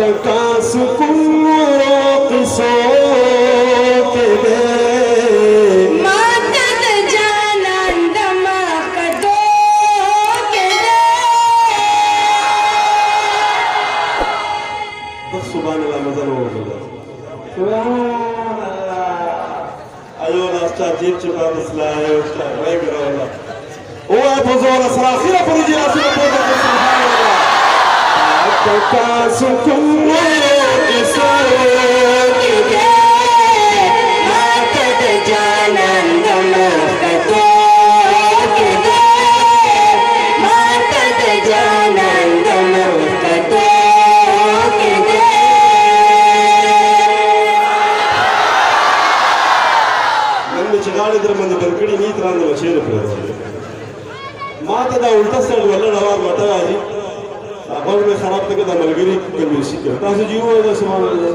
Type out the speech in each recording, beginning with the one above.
का सुकून किसो के दे मातद जानंद मकतो के दे बस सुभान अल्लाह मजा हो गया सुभान अल्लाह अयो नास्ता जीत चुका मसला है उसका वही मेरा वाला ओ बुजुर्ग सराखिरा पर जी आसू सुभान अल्लाह का सुकून किसो के दे मातद जानंद मकतो के दे मातद जानंद मकतो के दे ನನ್ನ ಚಿಗಾಡಿದ್ರ ಮಂದಿ ಬೆಂಕಡಿ ನೀತರಾಂದ ಮಚೇರು ಮಾತದ ಉಲ್ಟಾ ಸೈಡ್ ವಲ್ಲ ನವಾರ ಮಟವಾರಿ अबल में खराब तक दा मलगिरी कमीसी के तासे जीव है सुभान अल्लाह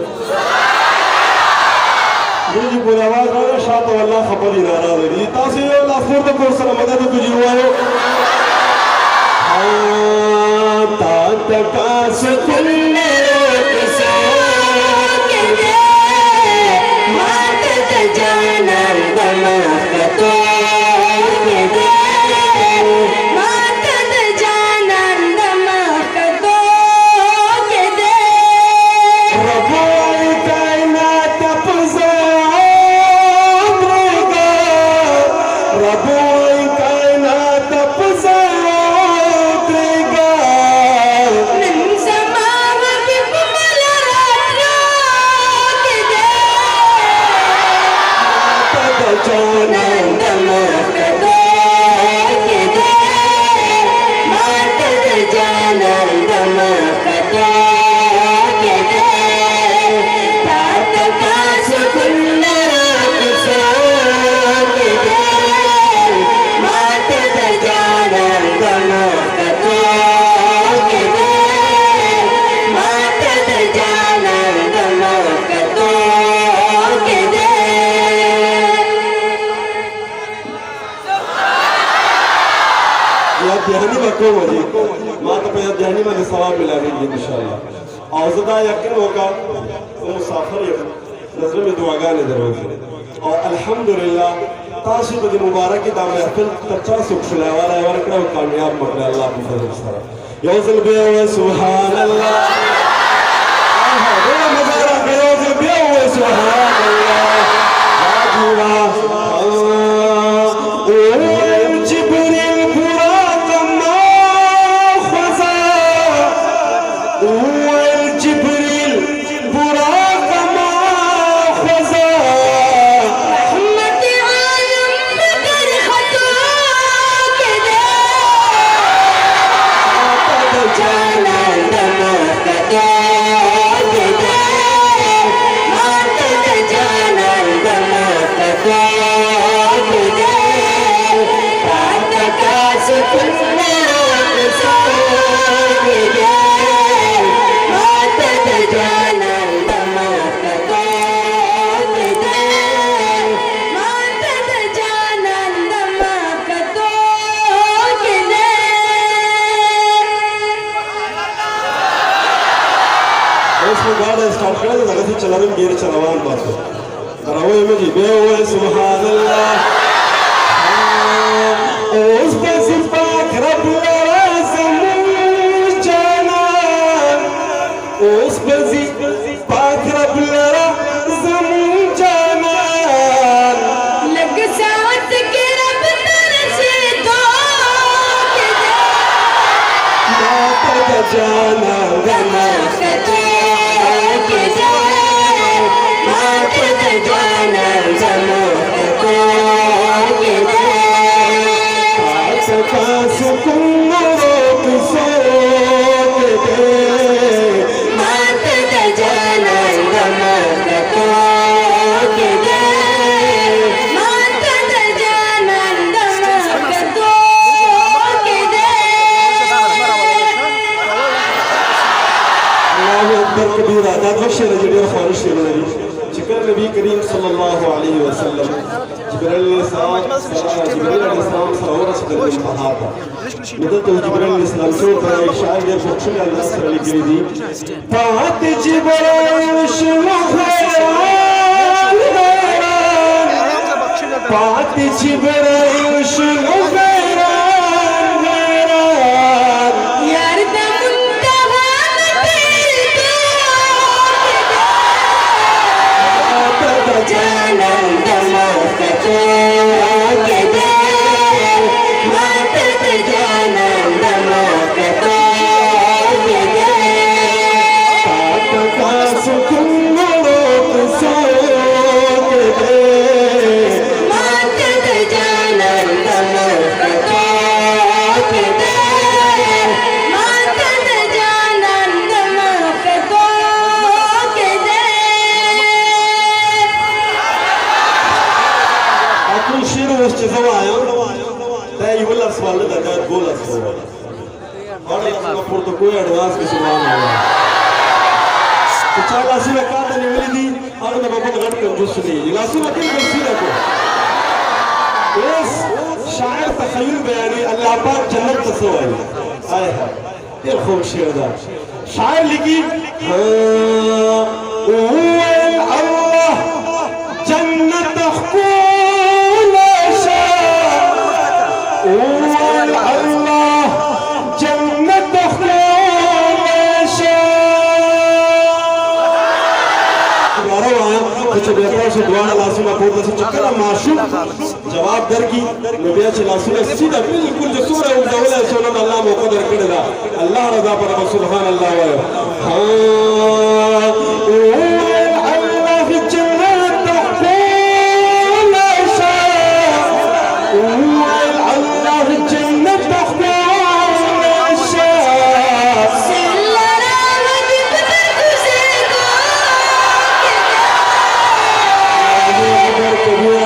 जी बोल आवाज आ शात वल्ला खबर नाराज है तासे यो लाफुर द कोर्स मदद तु जीव आयो ता तका सुकुन किसो के दे मातद जानंद मकतो के दे मातद जानंद मकतो के दे रबोई कायनात पज़ारेगा रबोई कायनात पज़ारेगा من زمان بكمل रात्रो के दे मातद जानंद मकतो के दे मातद जानंद मकतो के दे तात का सुकुन किसो के दे मातद जानंद मकतो के दे मातद जानंद मकतो के दे या ध्यानी बको वजी मां तो पे ध्यानी में सवाब मिलेगी इंशाल्लाह और ज़्यादा यकीन होगा वो मुसाफिर नजर में दुआगाने दरोगे और अल्हम्दुलिल्लाह ताशी बदी मुबारक की दाम महफिल कच्चा सुख फुलावाला है और कड़ा कामयाब मकने अल्लाह की फजल से योज़िल बे व सुभान अल्लाह बड़ा मज़ा बे योज़िल बे व सुभान अल्लाह हाजीवा ओ जिब्रील पूरा कमा खज़ा ओ जिब्रील पूरा कमा खज़ा रहमत आलम बकर खतो के दे मातद जानंद मकतो के दे मातद जानंद मकतो के दे तात का सुकुन किसो के दे मातद जानंद मकतो के दे मातद जानंद मकतो के दे उसमें गाना स्टार्ट करें तो लगता है चला रहे गेर चलावान बात है करावे में जी बे हुए सुभान अल्लाह उस पे सिपाक रब ज़मीन जानान उस पे सिपाक रब ज़मीन जानान लग साथ के रब तरसे तो के दे मातद जानंद मकतो के दे मातद जानंद मकतो के दे का सुकून किसो के दे मातद जानंद मकतो के दे मातद जानंद मकतो के दे अल्लाहु अकबर कबीरा दाद बख्श रजड़ी और खारिश के बदरी जिक्र नबी करीम सल्लल्लाहु अलैहि वसल्लम جبريل السلام صورة سدر المحاطة بدأت جبريل السلام سوى شاعر يرفق شمع الأسر اللي قريدي فهد جبريل شمخيران فهد جبريل شمخيران يارد منتهى نبيتو جانا دموكتو كده ما تتجانا دموكتو كده سكن ملوك سوك ما تتجانا دموكتو كده ما تتجانا دموكتو كده أكون شيرو وشتزوايا ده يقول لك سؤال ده ده تقول لك سؤال أنا لازم أقول أدواس بسمان الله تشالا سيرة كذا نقولي أنا ما بقول غير كنجوسني لا سيرة كم كنجوسني بس شاعر تخيل بياني الله أبار جنة تسوي هاي يا خوم شيء ده شاعر لقي هو الله جنة تخكون شاء هو الله جنة تخكون شاء कुछ बेटा से दुआ लासुना बोलता से चक्कर माशूक जवाब दर की नबिया से लासुना सीधा बिल्कुल जो सूरह उल-दौला सोना अल्लाह मौका दर कर दा अल्लाह रज़ा पर सुभान अल्लाह व अल्लाह في الجنة تحكون شاء الله في الجنة تحكون شاء سلرا وبقدر كسيكو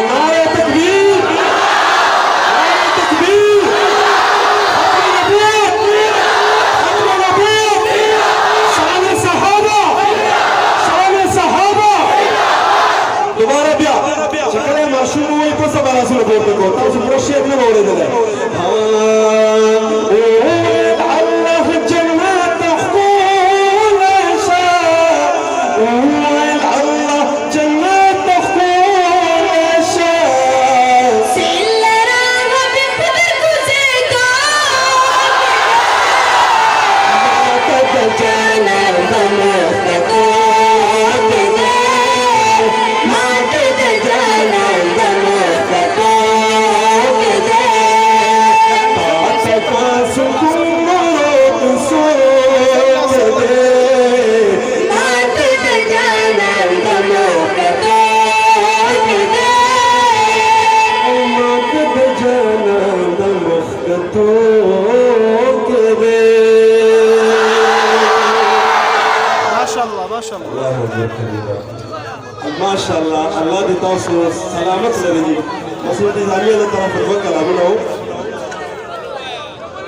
نعرة تكبير نعرة تكبير ختم نبوت شان الصحابة شان الصحابة دوباره بیا چکره معشوق وای پس برا سر پورته کو تاسو پروشیت نه اوریدل الله في الجنة تخكون شاء الله جنة تخكون شاء سلرا وبقدر كسيكو ما تتجانا دموكتو كده ما تتجانا دموكتو كده سكون ملوك سوك ما تتجانا دموكتو كده ما تتجانا دمخكتو ما شاء الله ما شاء الله الله أكبر كبيرا ما شاء الله الله دي توصل سلامت لدي وصلت إذا طرف الوكل أقول له